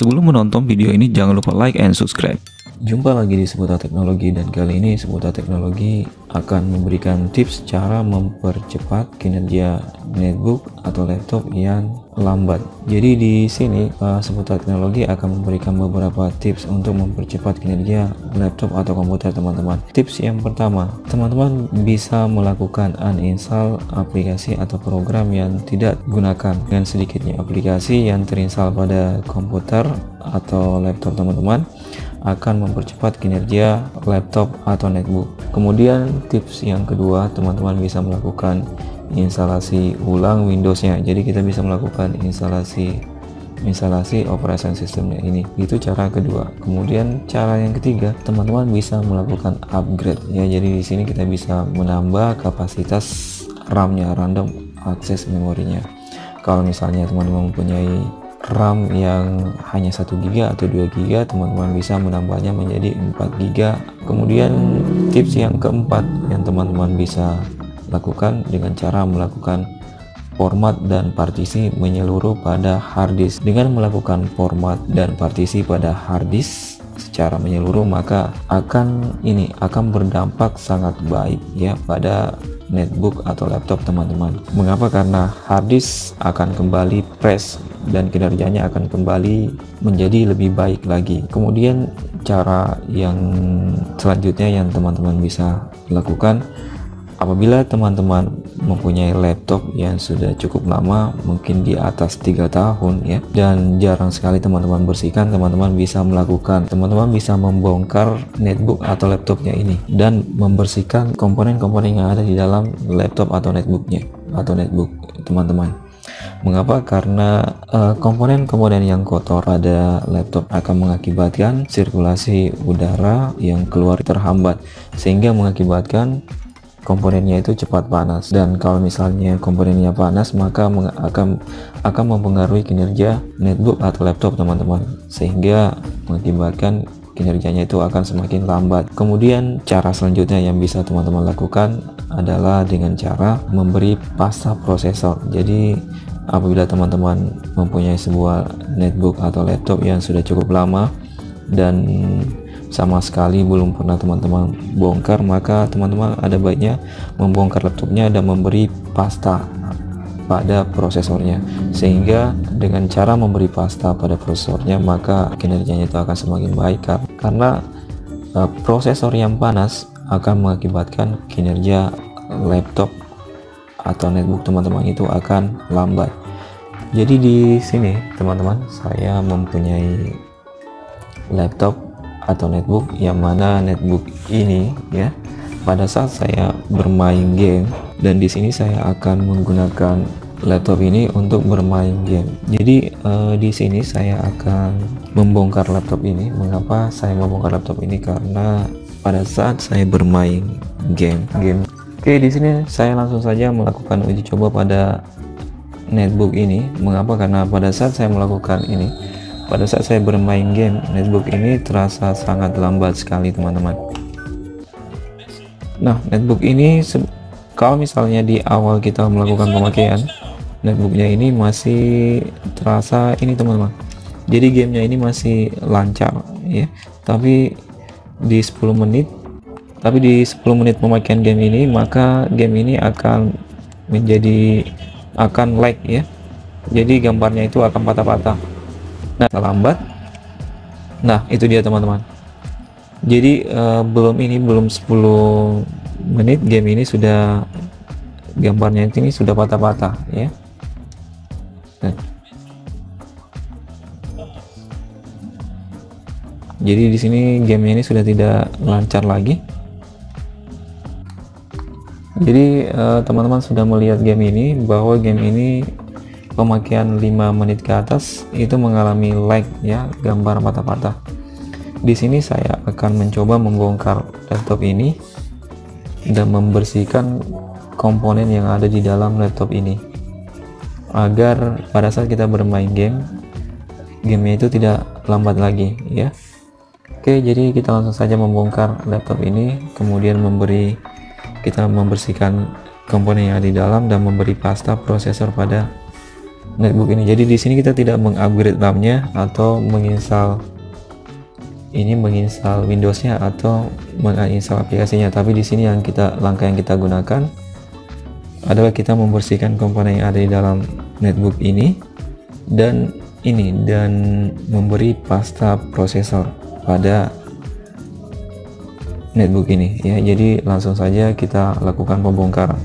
Sebelum menonton video ini, jangan lupa like and subscribe. Jumpa lagi di Seputar Teknologi, dan kali ini Seputar Teknologi akan memberikan tips cara mempercepat kinerja netbook atau laptop yang lambat. Jadi di sini Seputar Teknologi akan memberikan beberapa tips untuk mempercepat kinerja laptop atau komputer teman-teman. Tips yang pertama, teman-teman bisa melakukan uninstall aplikasi atau program yang tidak gunakan. Dengan sedikitnya aplikasi yang terinstall pada komputer atau laptop teman-teman akan mempercepat kinerja laptop atau netbook. Kemudian tips yang kedua, teman-teman bisa melakukan instalasi ulang Windows-nya. Jadi kita bisa melakukan instalasi operation systemnya ini. Itu cara kedua. Kemudian cara yang ketiga, teman-teman bisa melakukan upgrade ya. Jadi di sini kita bisa menambah kapasitas RAM-nya, random access memorinya. Kalau misalnya teman-teman mempunyai RAM yang hanya 1 GB atau 2 GB, teman-teman bisa menambahnya menjadi 4 GB. Kemudian tips yang keempat yang teman-teman bisa lakukan dengan cara melakukan format dan partisi menyeluruh pada hard disk. Dengan melakukan format dan partisi pada hard disk secara menyeluruh, maka akan berdampak sangat baik ya pada netbook atau laptop teman-teman. Mengapa? Karena hard disk akan kembali fresh dan kinerjanya akan kembali menjadi lebih baik lagi. Kemudian cara yang selanjutnya yang teman-teman bisa lakukan, apabila teman-teman mempunyai laptop yang sudah cukup lama, mungkin di atas 3 tahun ya, dan jarang sekali teman-teman bersihkan, teman-teman bisa membongkar netbook atau laptopnya ini dan membersihkan komponen-komponen yang ada di dalam laptop atau netbooknya atau netbook teman-teman. Mengapa? Karena komponen-komponen yang kotor pada laptop akan mengakibatkan sirkulasi udara yang keluar terhambat, sehingga mengakibatkan komponennya itu cepat panas. Dan kalau misalnya komponennya panas, maka akan mempengaruhi kinerja netbook atau laptop teman-teman, sehingga mengakibatkan kinerjanya itu akan semakin lambat. Kemudian cara selanjutnya yang bisa teman-teman lakukan adalah dengan cara memberi pasta prosesor. Jadi apabila teman-teman mempunyai sebuah netbook atau laptop yang sudah cukup lama dan sama sekali belum pernah teman-teman bongkar, maka teman-teman ada baiknya membongkar laptopnya dan memberi pasta pada prosesornya, sehingga dengan cara memberi pasta pada prosesornya maka kinerjanya itu akan semakin baik, karena prosesor yang panas akan mengakibatkan kinerja laptop atau netbook teman-teman itu akan lambat. Jadi di sini teman-teman, saya mempunyai laptop atau netbook, yang mana netbook ini ya, pada saat saya bermain game, dan di sini saya akan menggunakan laptop ini untuk bermain game. Jadi di sini saya akan membongkar laptop ini. Mengapa saya membongkar laptop ini? Karena pada saat saya bermain game. Oke, di sini saya langsung saja melakukan uji coba pada netbook ini. Mengapa? Karena pada saat saya melakukan ini, pada saat saya bermain game, netbook ini terasa sangat lambat sekali teman-teman. Nah, netbook ini kalau misalnya di awal kita melakukan pemakaian, netbooknya ini masih terasa ini teman-teman. Jadi gamenya ini masih lancar ya. Tapi di 10 menit pemakaian game ini, maka game ini akan lag ya. Jadi gambarnya itu akan patah-patah. Nah, lambat. Nah, itu dia teman-teman. Jadi belum 10 menit game ini sudah gambarnya ini sudah patah-patah ya. Nah. Jadi di sini game ini sudah tidak lancar lagi. Jadi teman-teman sudah melihat game ini, bahwa game ini pemakaian 5 menit ke atas itu mengalami lag ya, gambar patah-patah. Di sini saya akan mencoba membongkar laptop ini dan membersihkan komponen yang ada di dalam laptop ini, agar pada saat kita bermain gamenya itu tidak lambat lagi ya. Oke, jadi kita langsung saja membongkar laptop ini, kemudian kita membersihkan komponen yang ada di dalam dan memberi pasta prosesor pada netbook ini. Jadi di sini kita tidak mengupgrade RAM-nya atau menginstal Windows-nya atau menginstal aplikasinya, tapi di sini langkah yang kita gunakan adalah kita membersihkan komponen yang ada di dalam netbook ini dan memberi pasta prosesor pada netbook ini ya. Jadi langsung saja kita lakukan pembongkaran.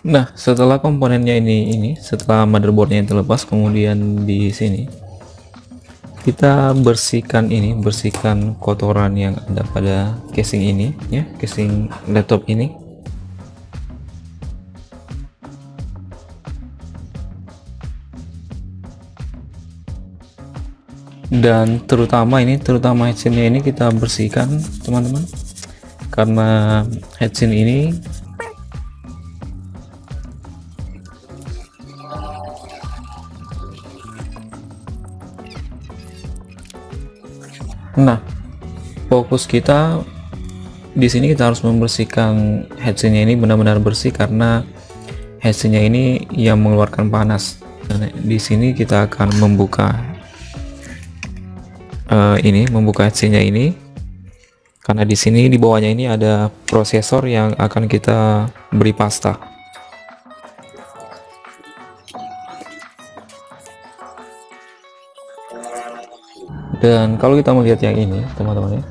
Nah, setelah komponennya setelah motherboardnya yang terlepas, kemudian di sini kita bersihkan kotoran yang ada pada casing ini ya, casing laptop ini. Dan terutama heatsink-nya ini kita bersihkan, teman-teman, karena heatsink ini fokus kita di sini, kita harus membersihkan heatsink-nya ini benar-benar bersih karena heatsink-nya ini yang mengeluarkan panas. Dan di sini kita akan membuka heatsink-nya ini karena di sini di bawahnya ini ada prosesor yang akan kita beri pasta. Dan kalau kita melihat yang ini, teman-teman ya,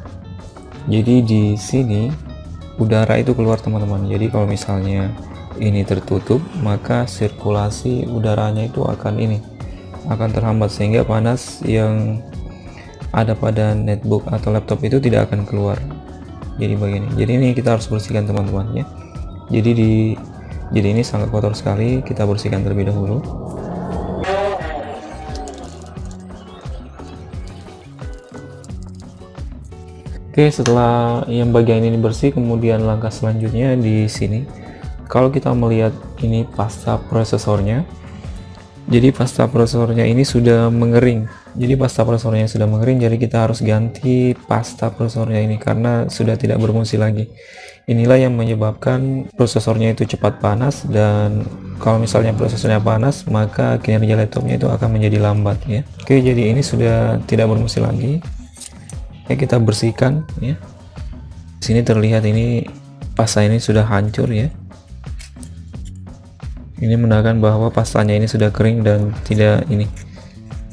jadi di sini udara itu keluar, teman-teman. Jadi kalau misalnya ini tertutup, maka sirkulasi udaranya itu akan terhambat sehingga panas yang ada pada netbook atau laptop itu tidak akan keluar. Jadi begini. Jadi ini kita harus bersihkan, teman-teman ya. Jadi ini sangat kotor sekali, kita bersihkan terlebih dahulu. Oke, setelah yang bagian ini bersih, kemudian langkah selanjutnya di sini, kalau kita melihat ini pasta prosesornya, jadi pasta prosesornya ini sudah mengering. Jadi pasta prosesornya sudah mengering, jadi kita harus ganti pasta prosesornya ini karena sudah tidak berfungsi lagi. Inilah yang menyebabkan prosesornya itu cepat panas, dan kalau misalnya prosesornya panas, maka kinerja laptopnya itu akan menjadi lambat ya. Oke, jadi ini sudah tidak berfungsi lagi. Ya, kita bersihkan ya. Di sini terlihat ini pasta ini sudah hancur ya. Ini menandakan bahwa pastanya ini sudah kering dan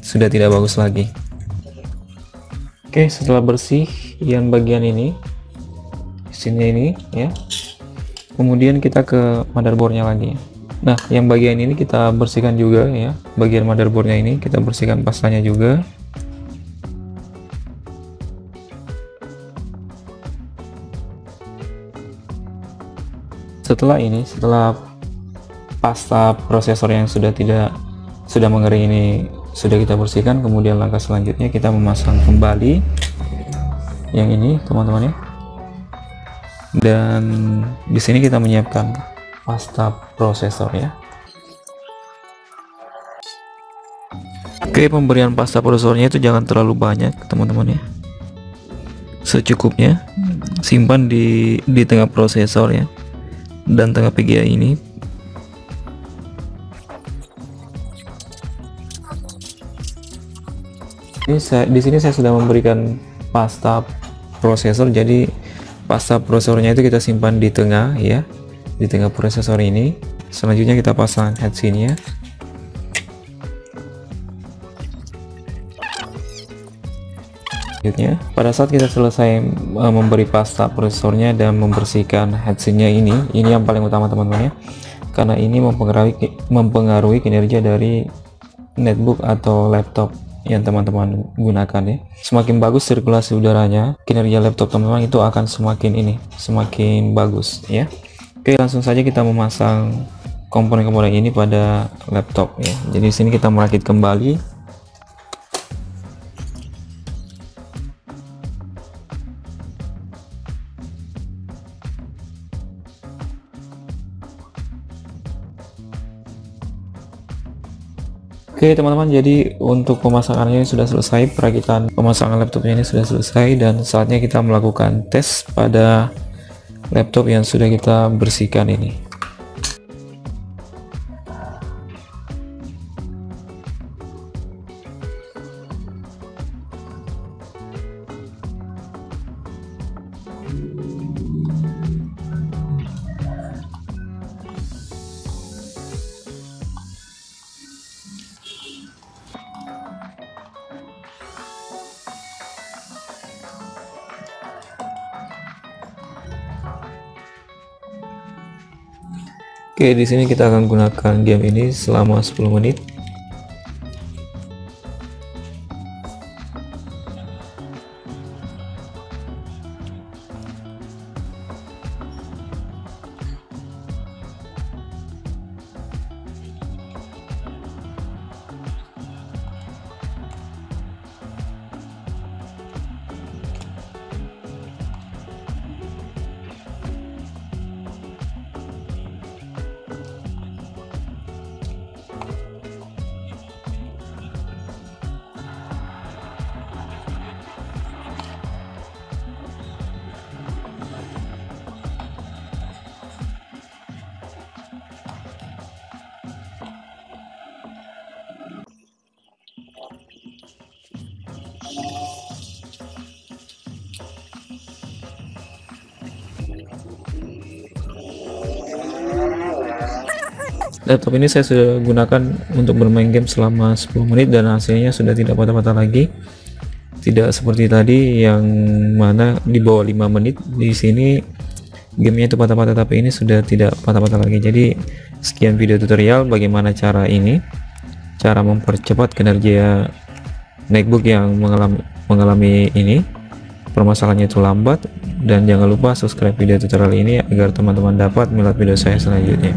sudah tidak bagus lagi. Oke, setelah bersih yang bagian ini, sini ini ya. Kemudian kita ke motherboardnya lagi. Nah, yang bagian ini kita bersihkan juga ya. Bagian motherboardnya ini kita bersihkan pastanya juga. Setelah pasta prosesor yang sudah mengering ini sudah kita bersihkan, kemudian langkah selanjutnya kita memasang kembali yang ini, teman-teman ya. Dan di sini kita menyiapkan pasta prosesor ya. Oke, pemberian pasta prosesornya itu jangan terlalu banyak, teman-teman ya. Secukupnya, simpan di tengah prosesor ya, dan tengah PGA ini. Di sini saya sudah memberikan pasta prosesor, jadi pasta prosesornya itu kita simpan di tengah ya, di tengah prosesor ini. Selanjutnya kita pasang heatsinknya. Selanjutnya, pada saat kita selesai memberi pasta prosesornya dan membersihkan heatsinknya ini yang paling utama, teman-teman ya, karena ini mempengaruhi kinerja dari netbook atau laptop yang teman-teman gunakan ya. Semakin bagus sirkulasi udaranya, kinerja laptop teman-teman itu akan semakin bagus ya. Oke, langsung saja kita memasang komponen-komponen ini pada laptop ya. Jadi di sini kita merakit kembali. Oke teman-teman, jadi untuk pemasangannya sudah selesai, perakitan pemasangan laptopnya ini sudah selesai, dan saatnya kita melakukan tes pada laptop yang sudah kita bersihkan ini. Oke, di sini kita akan gunakan game ini selama 10 menit. Laptop ini saya sudah gunakan untuk bermain game selama 10 menit dan hasilnya sudah tidak patah-patah lagi. Tidak seperti tadi yang mana di bawah 5 menit, di sini gamenya itu patah-patah, tapi ini sudah tidak patah-patah lagi. Jadi sekian video tutorial bagaimana cara mempercepat kinerja netbook yang mengalami ini permasalahannya itu lambat. Dan jangan lupa subscribe video tutorial ini agar teman-teman dapat melihat video saya selanjutnya.